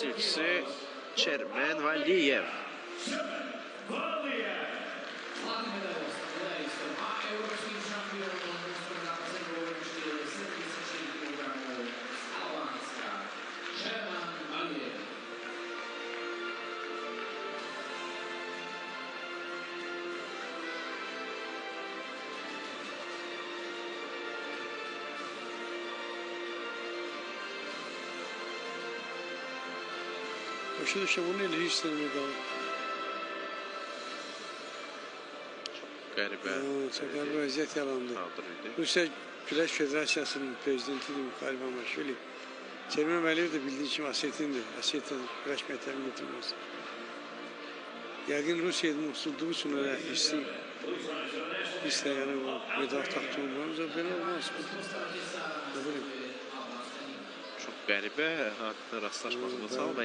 təmsilçisi Çermen Valiyev. Başa düşe bunu ele hiç sevmedi abi. Qəribə. Çok qəribə vəziyyət yarandı. Rusiya Güləş Federasiyasının prezidentidir Mikhail Mamaşvili. Çermen Valiyev de bildiği için Asetin'dir. Asetin Güləş məktəbini bitirməz. Yəqin Rusiya'da muhsulduğu için öyle hissə yani o medal taktığım var. Belə olmaz. Ne bileyim. Çox qəribə, rastlaşmağımız var.